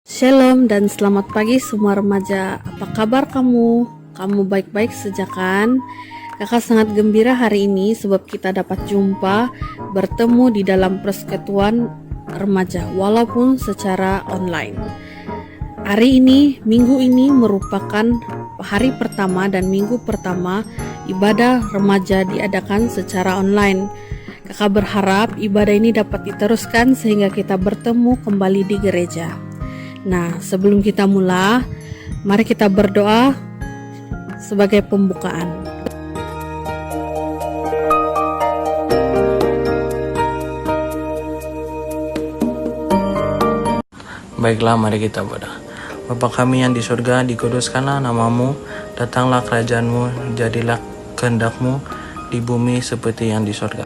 Shalom dan selamat pagi semua remaja. Apa kabar kamu? Kamu baik-baik saja kan? Kakak sangat gembira hari ini sebab kita dapat jumpa bertemu di dalam persekutuan remaja walaupun secara online. Hari ini, minggu ini merupakan hari pertama dan minggu pertama ibadah remaja diadakan secara online. Kakak berharap ibadah ini dapat diteruskan sehingga kita bertemu kembali di gereja. Nah, sebelum kita mulai, mari kita berdoa sebagai pembukaan. Baiklah, mari kita berdoa. Bapa kami yang di surga, dikuduskanlah namamu, datanglah kerajaanmu, jadilah kehendakmu di bumi seperti yang di surga.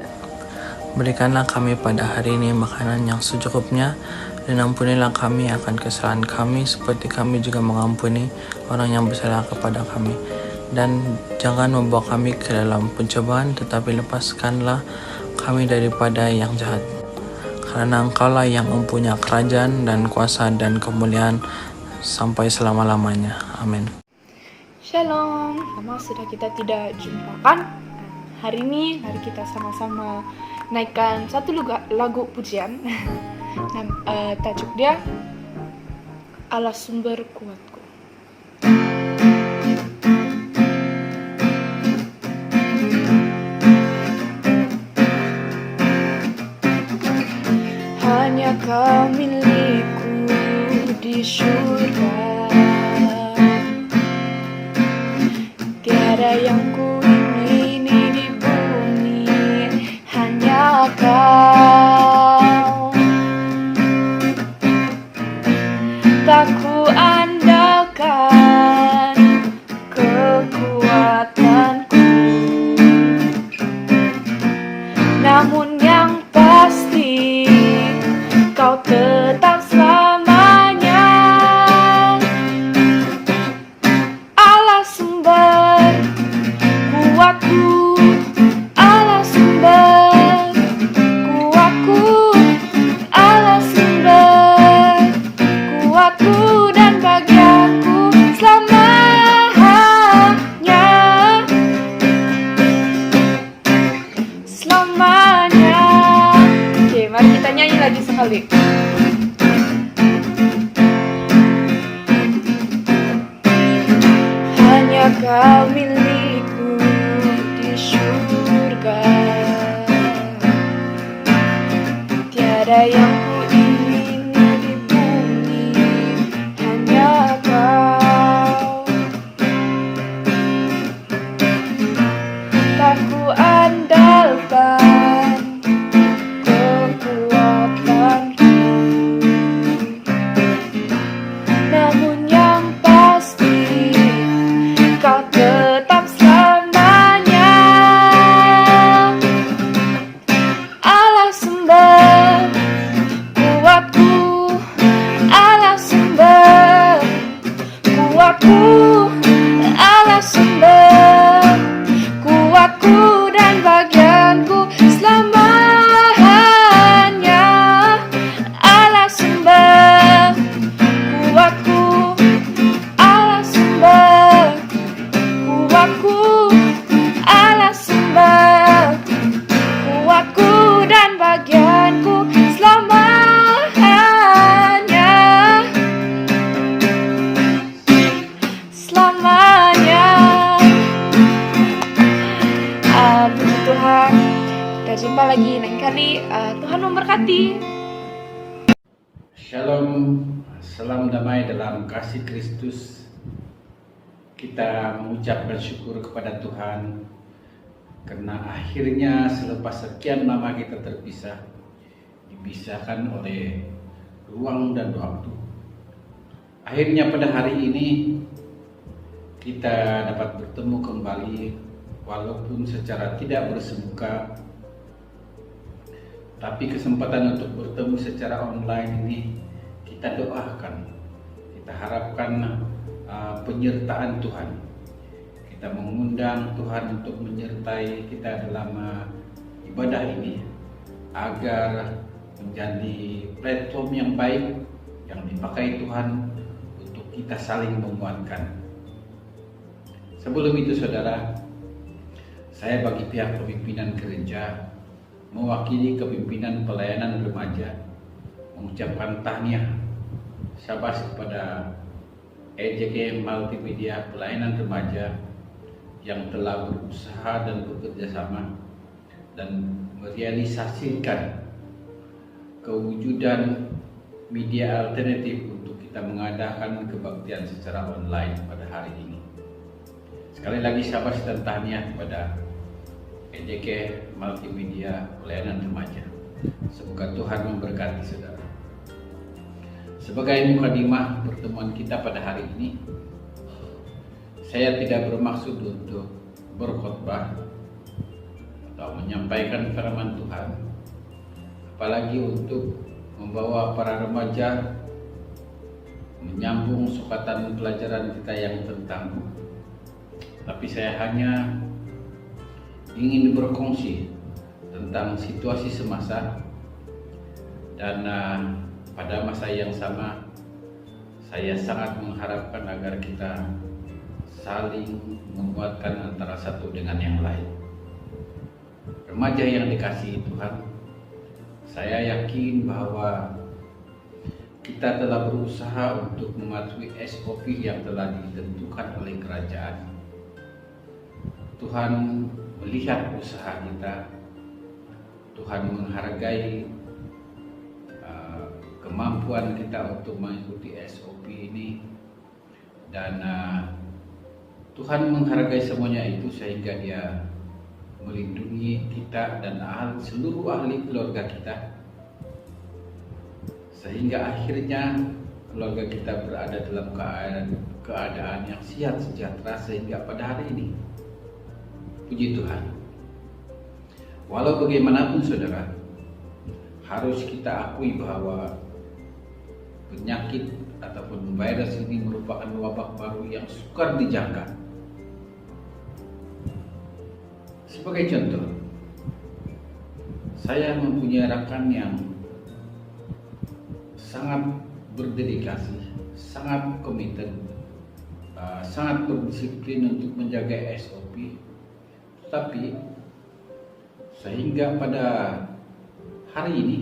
Berikanlah kami pada hari ini makanan yang secukupnya, dan ampunilah kami akan kesalahan kami seperti kami juga mengampuni orang yang bersalah kepada kami. Dan jangan membawa kami ke dalam pencobaan, tetapi lepaskanlah kami daripada yang jahat. Karena Engkaulah yang mempunyai kerajaan dan kuasa dan kemuliaan sampai selama-lamanya. Amin. Shalom, lama sudah kita tidak jumpakan. Hari ini mari kita sama-sama naikkan satu lagu pujian. Tajuk dia Allah Sumber Kuatku. Hanya Kau milikku di surga, tiada yang ku ingini di bumi, hanya Kau. Tak ku andalkan kekuatanku, namun yang pasti Kau tetap selamanya. Allah sumber kuatku, Allah sumber kuatku, Allah sumber kuatku dan bagianku selamanya, selamanya. Oke, mari kita nyanyi lagi sekali. Hanya Kau milikku di surga, tiada yang ku ingini di bumi, hanya Kau. Tak ku andalkan kekuatanku, namun yang pasti Kau tetap selamanya. Allah sumber kuatku, Allah sumber kuatku, Allah sumber kuatku dan bagianku selamanya. Allah sumber kuatku, Allah sumber kuatku, Allah sumber kuatku dan bagianku selamanya, selamanya. Puji Tuhan, kita jumpa lagi lain kali. Tuhan memberkati. Shalom, salam damai dalam kasih Kristus. Kita mengucapkan syukur kepada Tuhan karena akhirnya selepas sekian lama kita terpisah, dipisahkan oleh ruang dan waktu. Akhirnya pada hari ini kita dapat bertemu kembali walaupun secara tidak bersemuka, tapi kesempatan untuk bertemu secara online ini kita doakan, kita harapkan penyertaan Tuhan. kita mengundang Tuhan untuk menyertai kita dalam ibadah ini agar menjadi platform yang baik yang dipakai Tuhan untuk kita saling menguatkan. Sebelum itu saudara, saya bagi pihak pemimpinan gereja mewakili kepimpinan pelayanan remaja mengucapkan tahniah syabas kepada EJK Multimedia Pelayanan Remaja yang telah berusaha dan bekerja sama dan merealisasikan kewujudan media alternatif untuk kita mengadakan kebaktian secara online pada hari ini. Sekali lagi syabas dan tahniah kepada EJK Multimedia Pelayanan Remaja. Semoga Tuhan memberkati saudara. Sebagai mukadimah pertemuan kita pada hari ini, saya tidak bermaksud untuk berkhotbah atau menyampaikan firman Tuhan, apalagi untuk membawa para remaja menyambung sukatan pelajaran kita yang tentang. Tapi saya hanya ingin berkongsi tentang situasi semasa dan pada masa yang sama saya sangat mengharapkan agar kita saling menguatkan antara satu dengan yang lain. Remaja yang dikasihi Tuhan, saya yakin bahwa kita telah berusaha untuk mematuhi SOP yang telah ditentukan oleh kerajaan. Tuhan melihat usaha kita, Tuhan menghargai kemampuan kita untuk mengikuti SOP ini, dan Tuhan menghargai semuanya itu sehingga Dia melindungi kita dan seluruh ahli keluarga kita, sehingga akhirnya keluarga kita berada dalam keadaan yang sehat sejahtera sehingga pada hari ini. Puji Tuhan. Walau bagaimanapun saudara, harus kita akui bahwa penyakit ataupun virus ini merupakan wabah baru yang sukar dijangka. Sebagai contoh, saya mempunyai rekan yang sangat berdedikasi, sangat komited, sangat berdisiplin untuk menjaga SOP, tapi sehingga pada hari ini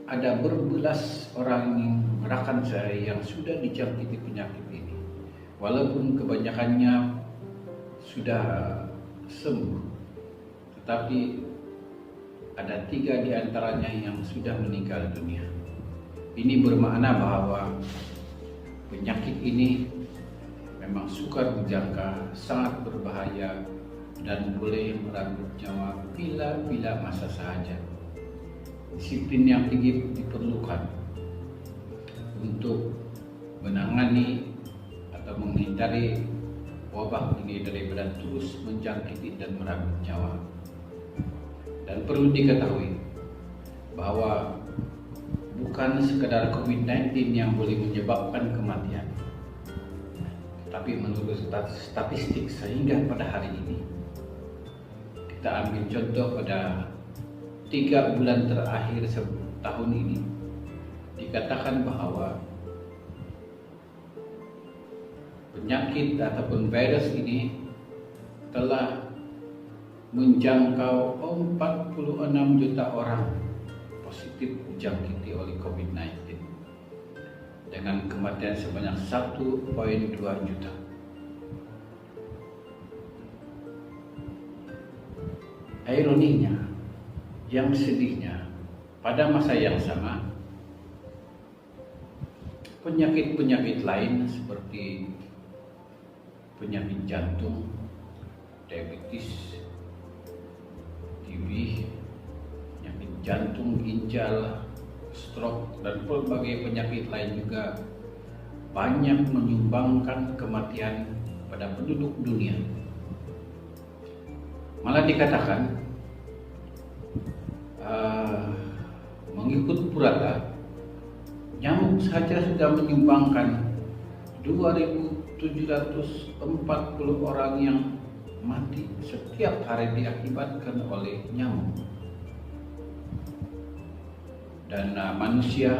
ada berbelas orang rekan saya yang sudah dijangkiti penyakit ini. Walaupun kebanyakannya sudah sembuh, tetapi ada 3 di antaranya yang sudah meninggal dunia. Ini bermakna bahwa penyakit ini memang sukar dijangka, sangat berbahaya, dan boleh merenggut nyawa bila masa saja. Disiplin yang tinggi diperlukan untuk menangani atau menghindari wabah ini daripada terus menjangkiti dan merenggut nyawa. Dan perlu diketahui bahwa bukan sekedar COVID-19 yang boleh menyebabkan kematian, tapi menurut statistik sehingga pada hari ini, kita ambil contoh pada 3 bulan terakhir tahun ini, dikatakan bahwa penyakit ataupun virus ini telah menjangkau 46 juta orang positif dijangkiti oleh COVID-19 dengan kematian sebanyak 1,2 juta. Ironinya, yang sedihnya, pada masa yang sama, penyakit-penyakit lain seperti penyakit jantung, diabetes, TB, penyakit jantung, ginjal, stroke, dan berbagai penyakit lain juga banyak menyumbangkan kematian pada penduduk dunia. Malah dikatakan mengikut Purata, nyamuk saja sudah menyumbangkan 2.700 740 orang yang mati setiap hari diakibatkan oleh nyamuk. Dan manusia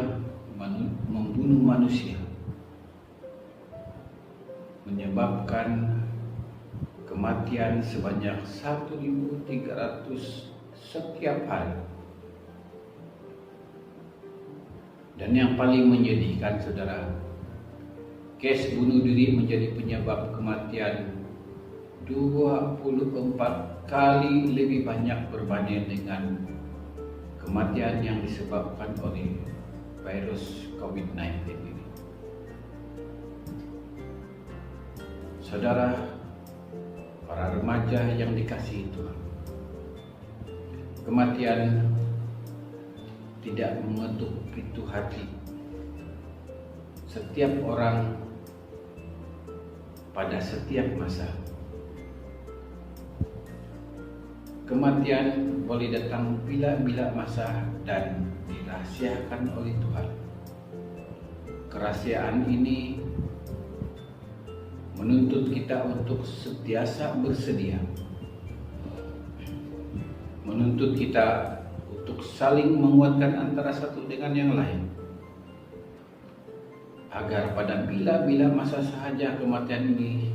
membunuh manusia, menyebabkan kematian sebanyak 1.300 setiap hari. Dan yang paling menyedihkan, saudara, kes bunuh diri menjadi penyebab kematian 24 kali lebih banyak berbanding dengan kematian yang disebabkan oleh virus COVID-19 ini. Saudara, para remaja yang dikasihi Tuhan, kematian tidak mengetuk pintu hati setiap orang pada setiap masa. Kematian boleh datang bila-bila masa dan dirahasiakan oleh Tuhan. Kerahasiaan ini menuntut kita untuk sentiasa bersedia, menuntut kita untuk saling menguatkan antara satu dengan yang lain, agar pada bila-bila masa sahaja kematian ini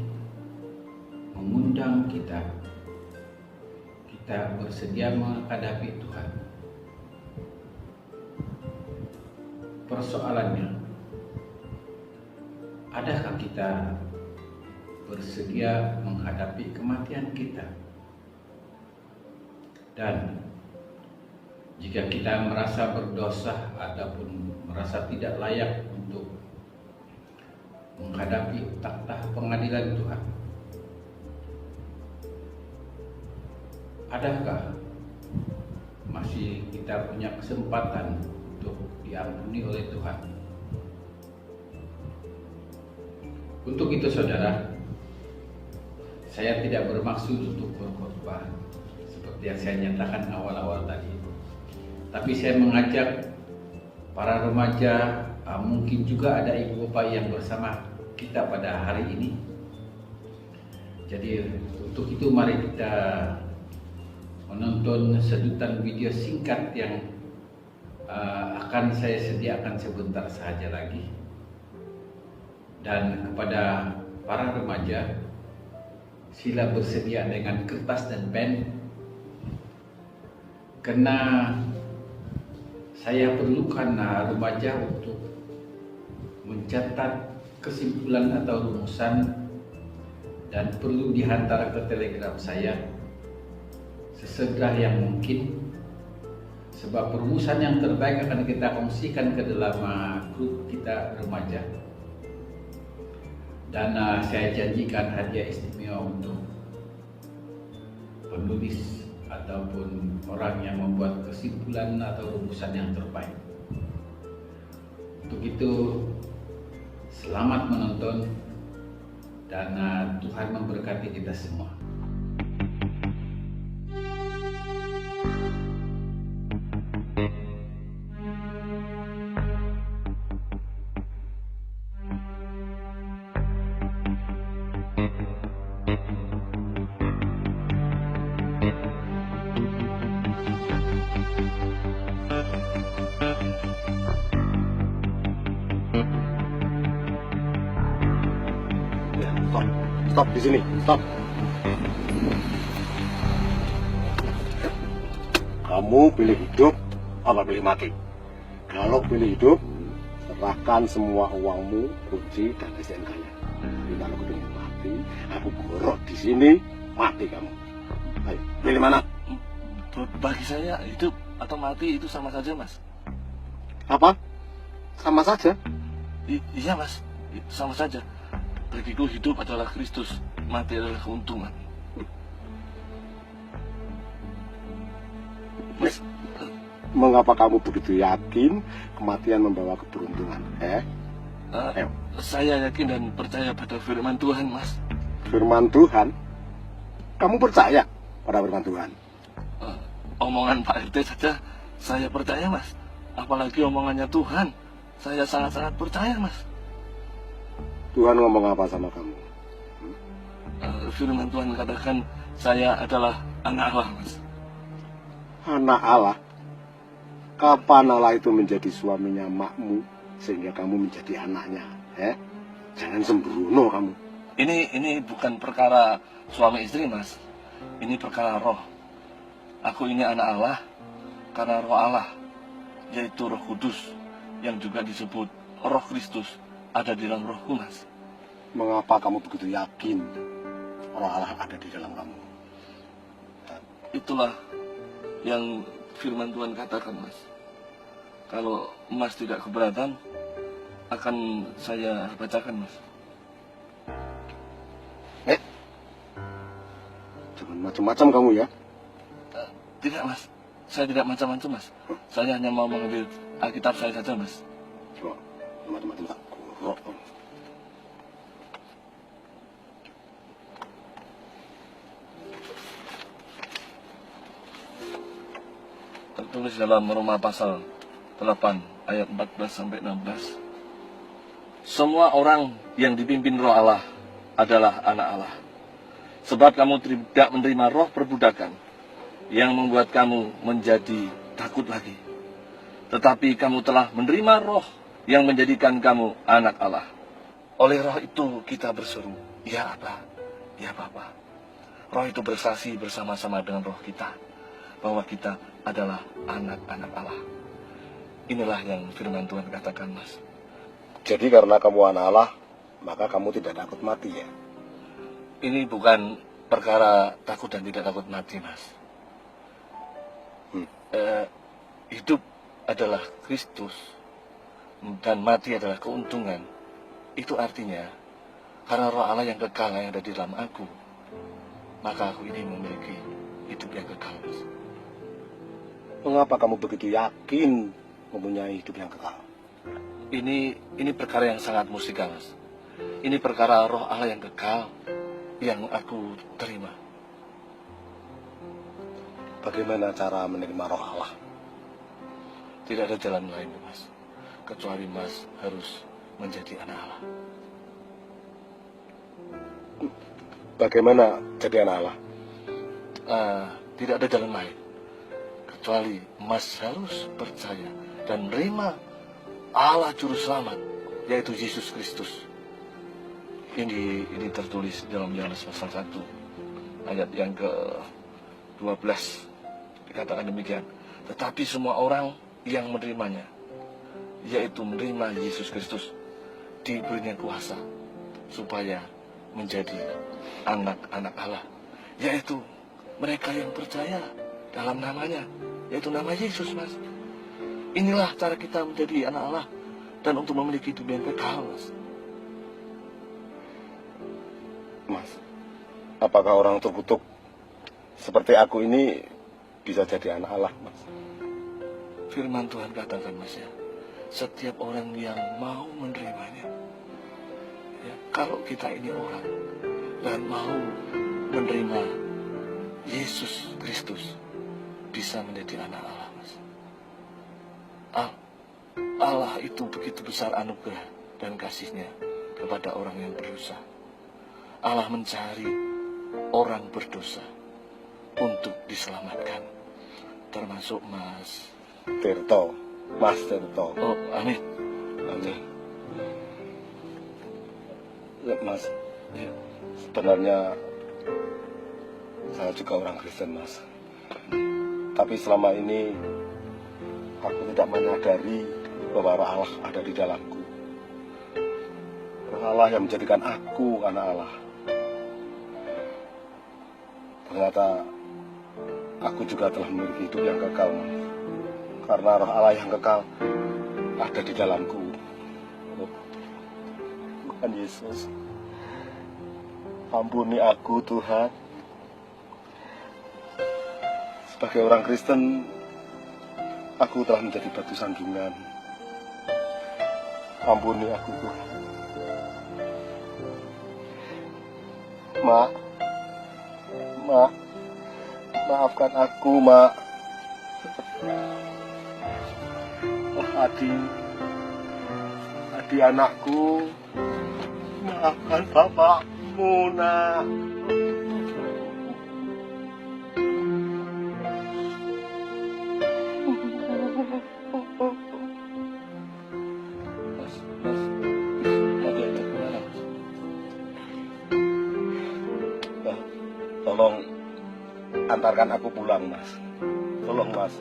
mengundang kita bersedia menghadapi Tuhan. Persoalannya, adakah kita bersedia menghadapi kematian kita? Dan jika kita merasa berdosa ataupun merasa tidak layak untuk menghadapi takhta pengadilan Tuhan, adakah masih kita punya kesempatan untuk diampuni oleh Tuhan? Untuk itu, saudara, saya tidak bermaksud untuk berkhotbah seperti yang saya nyatakan awal-awal tadi, tapi saya mengajak para remaja, mungkin juga ada ibu bapak yang bersama kita pada hari ini. Jadi untuk itu mari kita menonton sedutan video singkat yang akan saya sediakan sebentar saja lagi. Dan kepada para remaja, sila bersedia dengan kertas dan pen, karena saya perlukan remaja untuk mencatat kesimpulan atau rumusan dan perlu dihantar ke telegram saya sesegera yang mungkin, sebab perumusan yang terbaik akan kita kongsikan ke dalam grup kita remaja. Dan saya janjikan hadiah istimewa untuk penulis ataupun orang yang membuat kesimpulan atau rumusan yang terbaik. Untuk itu, selamat menonton dan Tuhan memberkati kita semua. Stop di sini, stop. Kamu pilih hidup apa pilih mati? Kalau pilih hidup, serahkan semua uangmu, kunci dan STNK-nya. Tapi kalau pilih mati, aku gorok di sini, mati kamu. Ayo, pilih mana? Bagi saya hidup atau mati itu sama saja, Mas. Apa? Sama saja? Iya, Mas. Sama saja. Bagiku hidup adalah Kristus, mati adalah keuntungan. Mas, mengapa kamu begitu yakin kematian membawa keberuntungan? Ayo. Saya yakin dan percaya pada firman Tuhan, Mas. Firman Tuhan? Kamu percaya pada firman Tuhan? Omongan Pak RT saja saya percaya, Mas. Apalagi omongannya Tuhan, saya sangat-sangat percaya, Mas. Tuhan ngomong apa sama kamu? Firman Tuhan katakan saya adalah anak Allah, Mas. Anak Allah? Kapan Allah itu menjadi suaminya makmu sehingga kamu menjadi anaknya? Jangan sembrono kamu. Ini bukan perkara suami istri, Mas. Ini perkara roh. Aku ini anak Allah karena roh Allah, yaitu Roh Kudus yang juga disebut Roh Kristus ada di dalam rohku, Mas. Mengapa kamu begitu yakin roh Allah ada di dalam kamu? Itulah yang firman Tuhan katakan, Mas. Kalau Mas tidak keberatan, akan saya bacakan, Mas. Jangan macam-macam kamu ya. Tidak, Mas. Saya tidak macam-macam, Mas. Saya hanya mau mengambil Alkitab saya saja, Mas. Coba, macam-macam tak. Tertulis dalam Roma pasal 8 ayat 14 sampai 16. Semua orang yang dipimpin roh Allah adalah anak Allah. Sebab kamu tidak menerima roh perbudakan yang membuat kamu menjadi takut lagi. Tetapi kamu telah menerima roh yang menjadikan kamu anak Allah. Oleh roh itu kita berseru, ya Aba, ya Bapa. Roh itu bersaksi bersama-sama dengan roh kita bahwa kita adalah anak-anak Allah. Inilah yang firman Tuhan katakan, Mas. Jadi karena kamu anak Allah, maka kamu tidak takut mati ya? Ini bukan perkara takut dan tidak takut mati, Mas. Hidup adalah Kristus dan mati adalah keuntungan. Itu artinya karena roh Allah yang kekal yang ada di dalam aku, maka aku ini memiliki hidup yang kekal, Mas. Mengapa kamu begitu yakin mempunyai hidup yang kekal? Ini perkara yang sangat musikal, Mas. Ini perkara roh Allah yang kekal yang aku terima. Bagaimana cara menerima roh Allah? Tidak ada jalan lain, Mas, kecuali Mas harus menjadi anak Allah. Bagaimana jadi anak Allah? Tidak ada jalan lain kecuali Mas harus percaya dan menerima Allah Juru Selamat, yaitu Yesus Kristus. Ini tertulis dalam Yohanes pasal 1 ayat yang ke-12. Dikatakan demikian. Tetapi semua orang yang menerimanya, yaitu menerima Yesus Kristus, diberinya kuasa supaya menjadi anak-anak Allah, yaitu mereka yang percaya dalam namanya, yaitu nama Yesus, Mas. Inilah cara kita menjadi anak Allah dan untuk memiliki hidup yang kekal, Mas. Mas, apakah orang terkutuk seperti aku ini bisa jadi anak Allah, Mas? Firman Tuhan katakan, Mas, ya, setiap orang yang mau menerimanya, ya, kalau kita ini orang dan mau menerima Yesus Kristus, bisa menjadi anak Allah, Mas. Allah itu begitu besar anugerah dan kasihnya kepada orang yang berdosa. Allah mencari orang berdosa untuk diselamatkan, termasuk Mas Tirto. Oh, amin. Amin. Ya, Mas, ya, sebenarnya saya juga orang Kristen, Mas. Tapi selama ini aku tidak menyadari bahwa roh Allah ada di dalamku. Roh Allah yang menjadikan aku anak Allah. Ternyata aku juga telah memiliki hidup yang kekal, Mas. Karena roh Allah yang kekal ada di dalamku. Tuhan Yesus, ampuni aku, Tuhan. Sebagai orang Kristen, aku telah menjadi batu sandungan. Ampuni aku, Tuhan. Mak, maafkan aku, Mak. Oh, Adi anakku, maafkan bapakmu, nak. Mas, mau diajak kemana, Mas? Nah, tolong antarkan aku pulang, Mas. Tolong, Mas.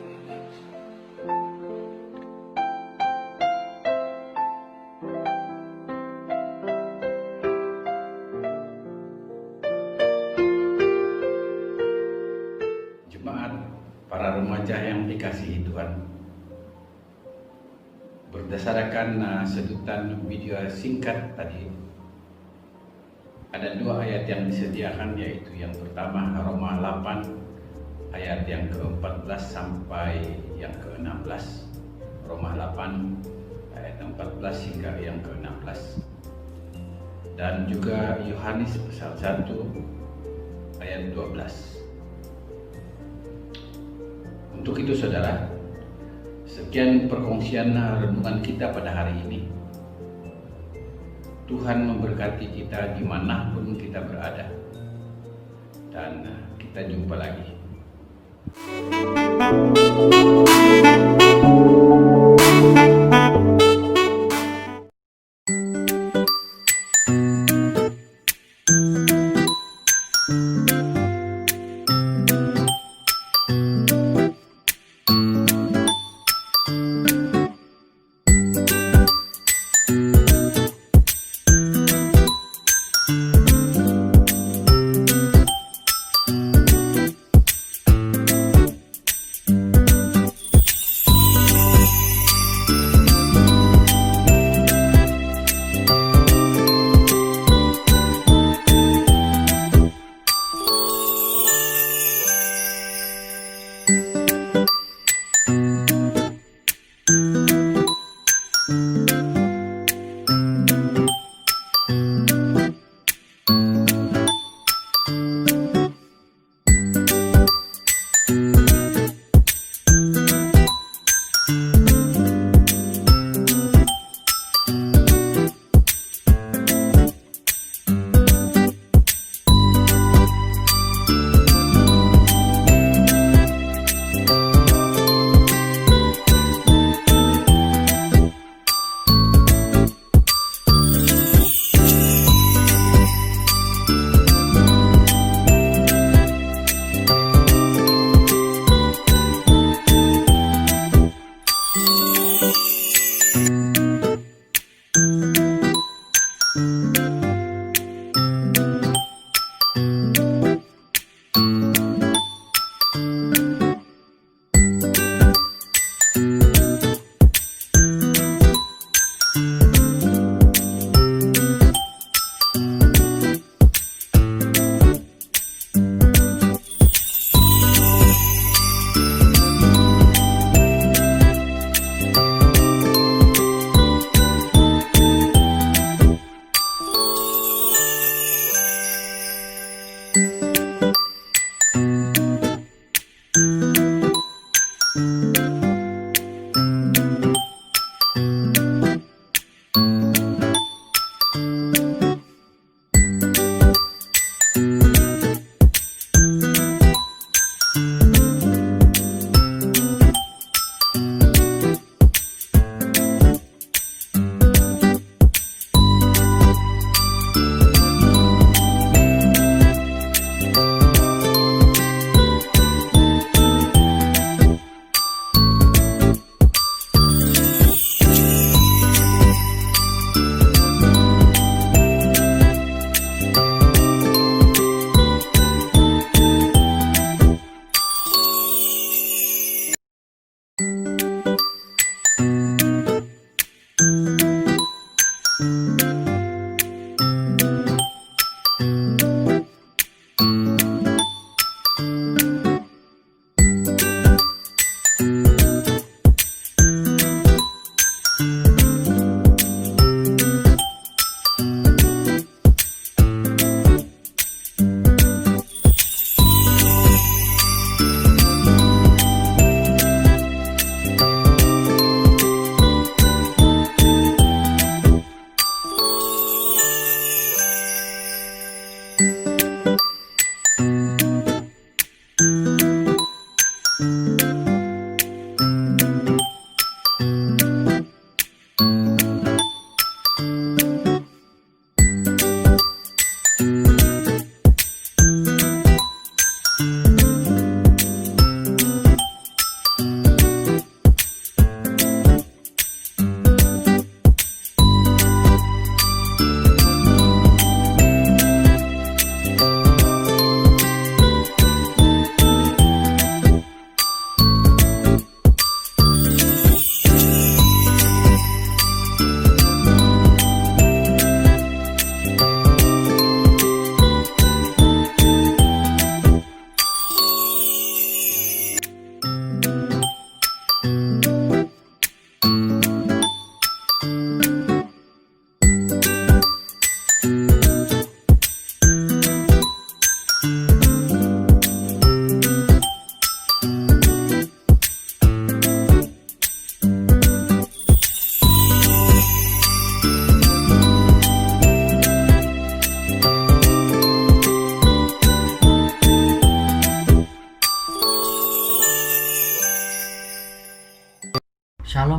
Jemaat, para remaja yang dikasihi Tuhan, berdasarkan sedutan video singkat tadi, ada dua ayat yang disediakan, yaitu yang pertama Roma 8 ayat yang ke-14 sampai yang ke-16. Roma 8 ayat 14 hingga yang ke-16. Dan juga Yohanes pasal 1 ayat 12. Untuk itu saudara, sekian perkongsian renungan kita pada hari ini. Tuhan memberkati kita dimanapun kita berada. Dan kita jumpa lagi.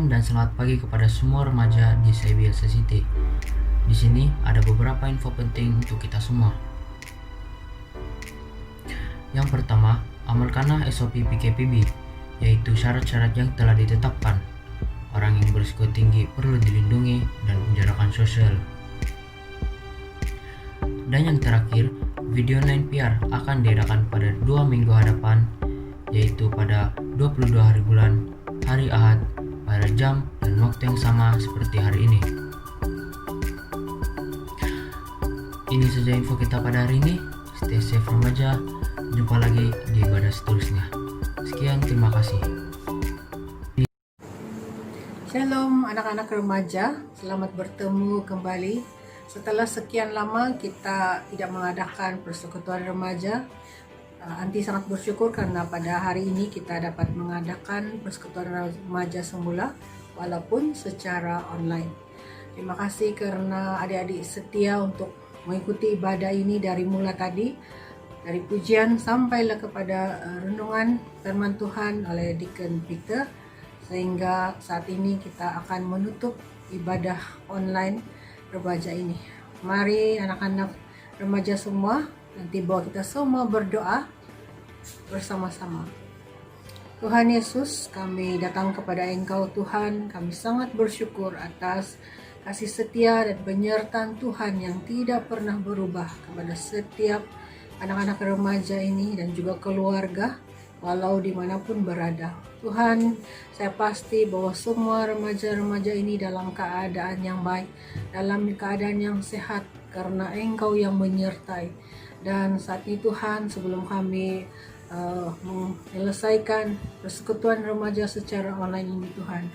Shalom dan selamat pagi kepada semua remaja di CBS City. Di sini ada beberapa info penting untuk kita semua. Yang pertama, amalkanlah SOP PKPB, yaitu syarat-syarat yang telah ditetapkan. Orang yang berisiko tinggi perlu dilindungi dan penjarakan sosial. Dan yang terakhir, video 9PR akan diadakan pada 2 minggu hadapan, yaitu pada 22 hari bulan, hari Ahad, pada jam dan waktu yang sama seperti hari ini. Ini saja info kita pada hari ini. Stay safe remaja. Jumpa lagi di ibadah seterusnya. Sekian, terima kasih. Shalom anak-anak remaja, selamat bertemu kembali. Setelah sekian lama kita tidak mengadakan persekutuan remaja, Anti sangat bersyukur karena pada hari ini kita dapat mengadakan persekutuan remaja semula walaupun secara online. Terima kasih karena adik-adik setia untuk mengikuti ibadah ini dari mula tadi, dari pujian sampailah kepada renungan firman Tuhan oleh Deacon Peter, sehingga saat ini kita akan menutup ibadah online remaja ini. Mari anak-anak remaja semua, nanti bawa kita semua berdoa bersama-sama. Tuhan Yesus, kami datang kepada Engkau Tuhan, kami sangat bersyukur atas kasih setia dan penyertaan Tuhan yang tidak pernah berubah kepada setiap anak-anak remaja ini dan juga keluarga, walau dimanapun berada. Tuhan, saya pasti bahwa semua remaja-remaja ini dalam keadaan yang baik, dalam keadaan yang sehat, karena Engkau yang menyertai. Dan saat ini Tuhan, sebelum kami menyelesaikan persekutuan remaja secara online ini Tuhan,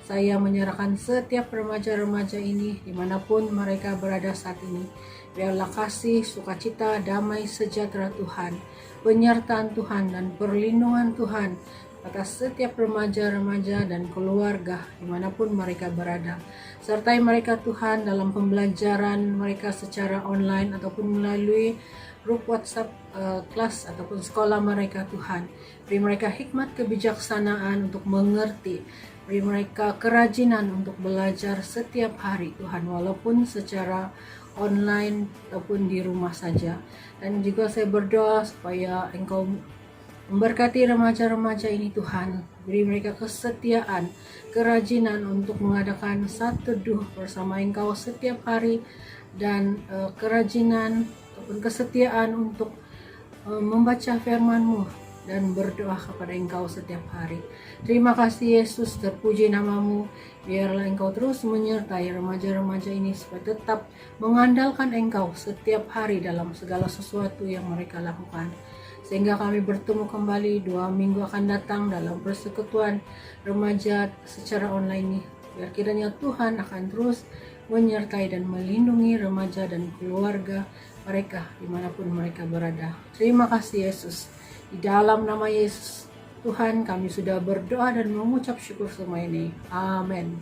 saya menyerahkan setiap remaja-remaja ini dimanapun mereka berada saat ini. Biarlah kasih, sukacita, damai, sejahtera Tuhan, penyertaan Tuhan dan perlindungan Tuhan atas setiap remaja-remaja dan keluarga dimanapun mereka berada. Sertai mereka Tuhan dalam pembelajaran mereka secara online ataupun melalui grup WhatsApp kelas ataupun sekolah mereka Tuhan. Beri mereka hikmat kebijaksanaan untuk mengerti. Beri mereka kerajinan untuk belajar setiap hari Tuhan, walaupun secara online ataupun di rumah saja. Dan juga saya berdoa supaya Engkau memberkati remaja-remaja ini Tuhan. Beri mereka kesetiaan, kerajinan untuk mengadakan satu teduh bersama Engkau setiap hari, dan kerajinan ataupun kesetiaan untuk membaca firman-Mu dan berdoa kepada Engkau setiap hari. Terima kasih Yesus, terpuji nama-Mu. Biarlah Engkau terus menyertai remaja-remaja ini supaya tetap mengandalkan Engkau setiap hari dalam segala sesuatu yang mereka lakukan. Sehingga kami bertemu kembali 2 minggu akan datang dalam persekutuan remaja secara online ini. Biar kiranya Tuhan akan terus menyertai dan melindungi remaja dan keluarga mereka dimanapun mereka berada. Terima kasih Yesus. Di dalam nama Yesus Tuhan kami sudah berdoa dan mengucap syukur semua ini. Amin.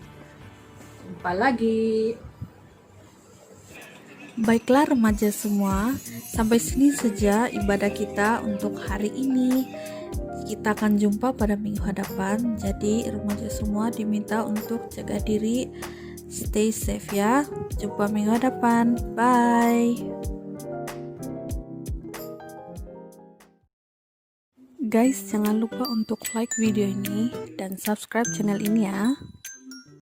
Jumpa lagi. Baiklah remaja semua, sampai sini saja ibadah kita untuk hari ini. Kita akan jumpa pada minggu hadapan. Jadi remaja semua diminta untuk jaga diri, stay safe ya. Jumpa minggu hadapan. Bye. Guys, jangan lupa untuk like video ini dan subscribe channel ini ya.